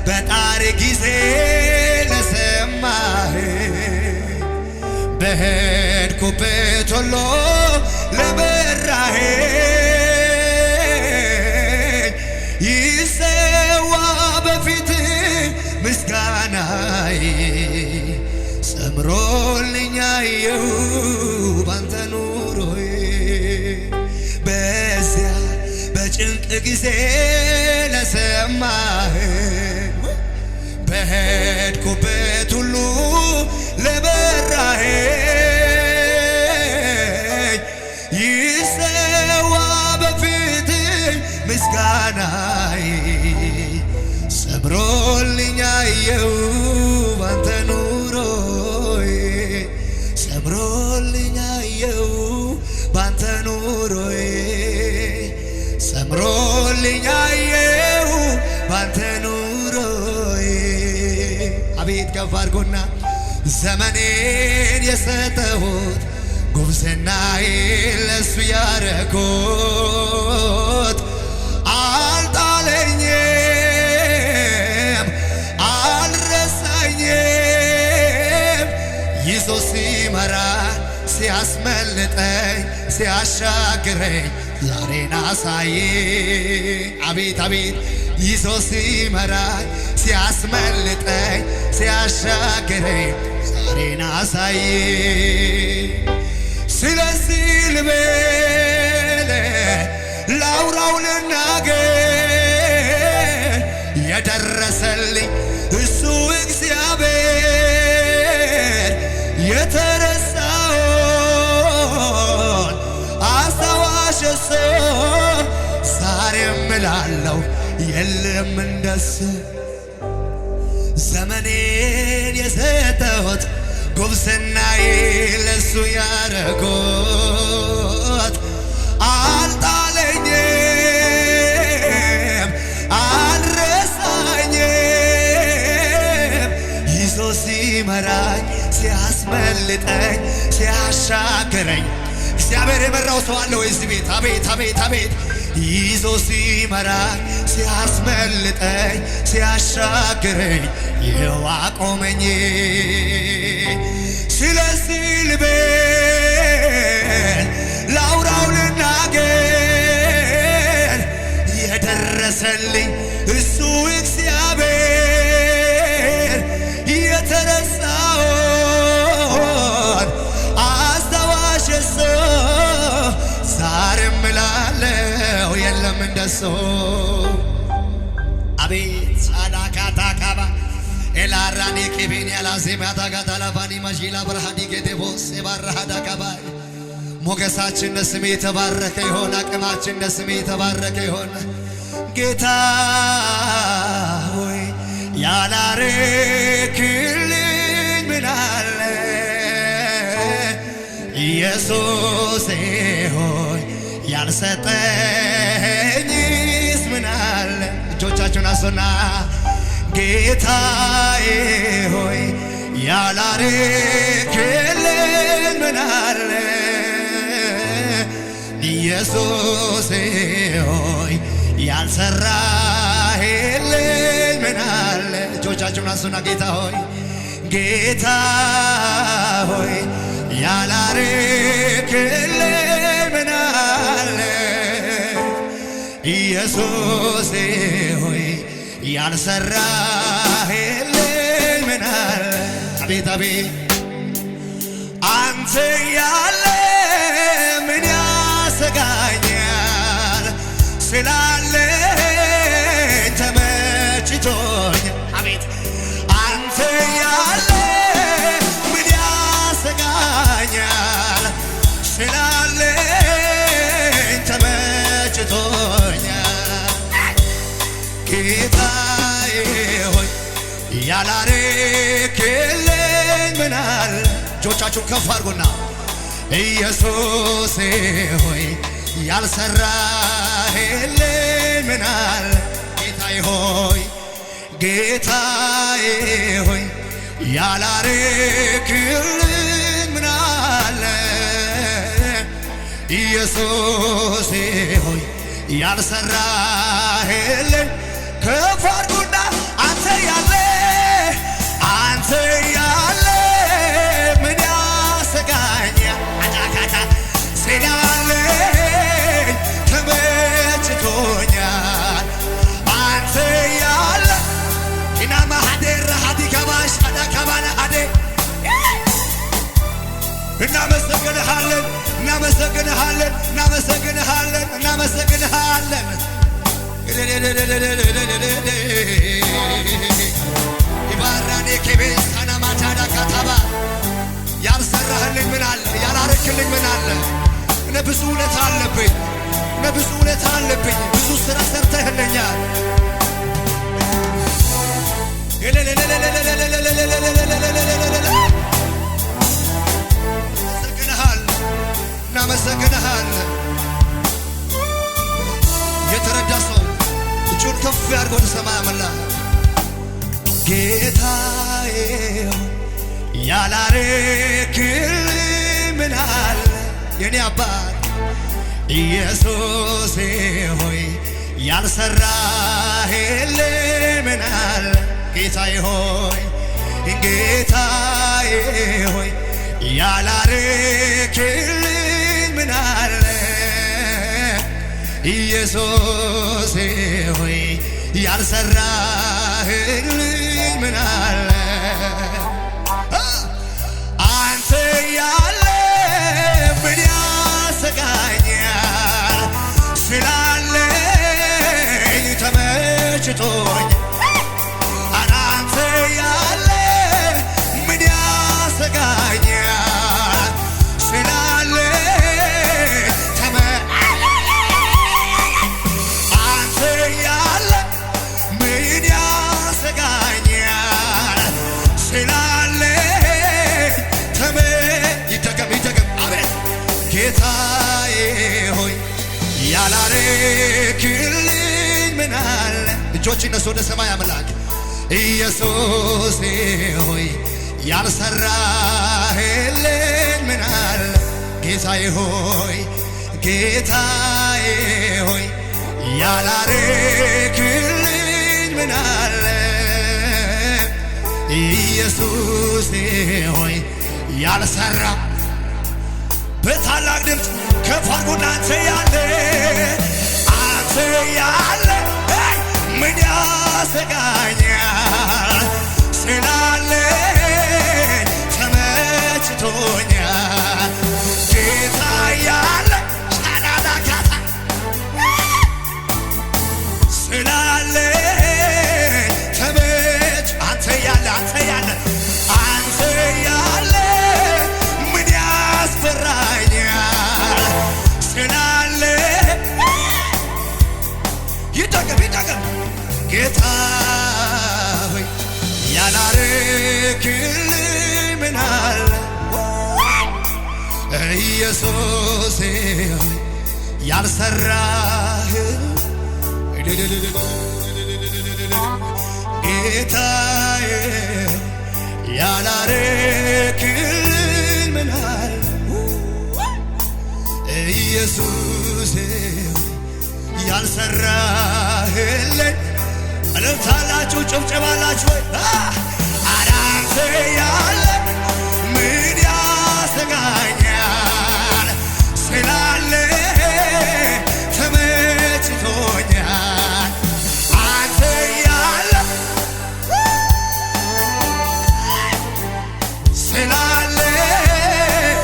በጣር ጊዜ ለሰማህ በሄድኩበት ሁሉ ለመራህ ይሰዋ በፊት ምስጋናዬ ሰምሮልኛየው ባንተ ኑሮዬ በዚያ በጭንቅ ጊዜ ለሰማህ በሄድኩበት ሁሉ ለመራህ ይሰዋ በፊት ምስጋናዬ ሰምሮልኛየው ባንተ ኑሮዬ ሰምሮልኛየው ባንተ ኑሮዬ ሰምሮልኛየው ባንተ ኑሮዬ አቤት ከፍ አድርጎና ዘመኔን የሰጠሁት ጉብዝናዬን ለሱ ያረኩት አልጣለኝም አልረሳኝም ይዞ ሲመራ ሲያስመልጠኝ ሲያሻግረኝ ዛሬን አሳየኝ አቤት አቤት ይዞ ሲመራኝ ሲያስመልጠኝ ሲያሻግረኝ ዛሬን አሳየኝ ስለዚህ ልበል ላውራው ልናገር የደረሰልኝ እሱ እግዚአብሔር የተረሳውን አስታዋሽ እሱ ዛሬም እላለሁ የለም እንደሱ ዘመኔን የሰጠሁት ጉብዝናዬ ለሱ ያረኩት አልጣለኝም አልረሳኝም ይዞ ሲመራኝ ሲያስመልጠኝ ሲያሻግረኝ እግዚአብሔር የመራው ሰው አለ ወይ እዚህ ቤት? አቤት አቤት አቤት ይዞ ሲመራኝ ሲያስመልጠኝ ሲያሻግረኝ ይኸው አቆመኝ ስለዚህ ልበል ላውራው ልናገር የደረሰልኝ እሱ እግዚአብሔር የተረሳውን አስታዋሽ እሱ ዛሬም እላለሁ የለም እንደሱ አቤት አዳካታካባ ኤላራኒ ኬቤን ያላዜማታ ጋታላፋኒ ማጂላ ብርሃኒ ጌቴቦስ የባረሃዳ ካባይ ሞገሳችን ለስሜ የተባረከ ይሆን አቅማችን ለስሜ የተባረከ ይሆን ጌታ ሆይ ያላረክልኝ ምን አለ ኢየሱሴ ሆይ ያልሰጠኝስ ምን አለ እጆቻችሁን አሶና ጌታዬ ሆይ ያላረክልኝ ምን አለ ኢየሱሴ ሆይ ያልሰራህልኝ ምን አለ እጆቻችሁን አሶና ጌታ ሆይ ጌታ ሆይ ያላረክልኝ ምን አለ ኢየሱሴ ሆይ ያልሰራህልኝ ምን አለ አቤት አቤት አንተ ያለ ምን ያሰጋኛል ስላለኝ ተመችቶኝ አቤት አንተ ያለ ምን ያሰጋኛል ስላለኝ ተመችቶኛል ጌታዬ ሆይ ያላረክልኝ ምን አለ እጆቻችሁን ከፍ አድርጉና ኢየሱሴ ሆይ ያልሰራህልኝ ምን አለ ጌታዬ ሆይ ጌታዬ ሆይ ያላረክልኝ ምን አለ ኢየሱሴ ሆይ ያልሰራህልኝ ከፍ አድርጉና አንተ ያለ ኢናማ ሀደረ ሀዲ ከማሽ አዳ ከማና አዴ እናመሰግንሃለን እናመሰግንሃለን እናመሰግንሃለን እናመሰግንሃለን ይባራኔ ከቤሳና ማታዳ ካታባ ያልሰራህልኝ ምን አለ ያላረክልኝ ምን አለ እኔ ብዙ ውለታ አለብኝ እኔ ብዙ ውለታ አለብኝ ብዙ ስራ ሰርተህልኛል እናመሰግንሃለን የተረዳ ሰው እጁን ከፍ ያድርጎ ወደ ሰማይ አመላክ ጌታዬ ያላረክልኝ ምን አለ የኔ አባት ኢየሱሴ ሆይ ያልሰራህልኝ ምን አለ ጌታዬ ሆይ ጌታዬ ሆይ ያላረክልኝ ምን አለ ኢየሱሴ ሆይ ያልሰራህልኝ ምን አለ አንተ ያለ ምን ያሰጋኛል ስላለኝ ተመችቶኝ አንተ ያለ ምን ያሰጋኛል ስላለኝ አንተ ያለ ምን ያሰጋኛል ስላለኝ ይደገም አቤት ጌታዬ ሆይ ያላረክልኝ ምን አለ እጆች እነሱ ወደ ሰማይ አምላክ ኢየሱሴ ሆይ ያልሰራህልኝ ምን አለ ጌታዬ ሆይ ጌታዬ ሆይ ያላረክልኝ ምን አለ ኢየሱሴ ሆይ ያልሰራ በታላቅ ድምፅ ከፍ አድርጉና አንተ ያለ ምን ያሰጋኛል ስላለኝ ተመችቶኛል ጌታ ያለ ሻዳዳካታ ስላለኝ አንተ ያለ ምን ያስፈራኛል ስላለኝ ይደገም ጌታ ሆይ ያላረክልኝ ምን አለ ኢየሱሴ ሆይ ያልሰራህ ጌታዬ ያላረክልኝ ምን አለ ኢየሱሴ ያልሰራህልኝ እልልታላችሁ ጭብጨባላችሁ ወይ አንተ ያለ ምን ያሰጋኛል ስላለኝ ተመችቶኛል አንተ ያለ ስላለኝ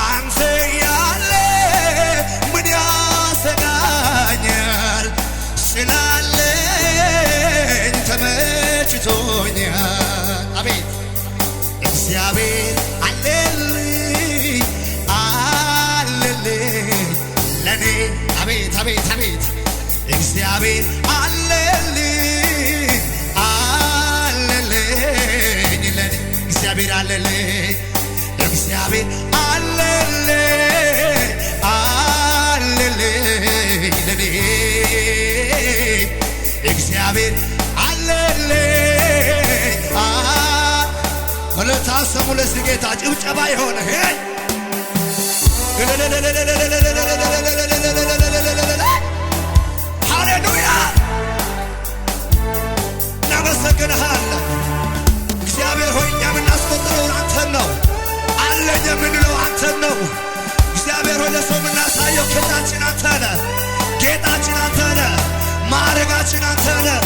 አንተ ያለ ምን ያሰጋኛል ስላለኝ ተመችቶኛል አቤት እግዚአብሔር አለልኝ ለኔ አቤት እግዚአብሔር አለልኝ ለኔ እግዚአብሔር አለልኝ ለኔ እግዚአብሔር አለልኝ ታሰሙ ለዚህ ጌታ ጭብጨባ የሆነ ሃሌሉያ እናመሰግንሃለን እግዚአብሔር ሆይ እኛ የምናስቆጥረው አንተን ነው አለኝ የምንለው አንተን ነው እግዚአብሔር ሆይ ለሰው የምናሳየው ጌጣችን አንተ ነህ ጌጣችን ማዕረጋችን አንተ ነህ።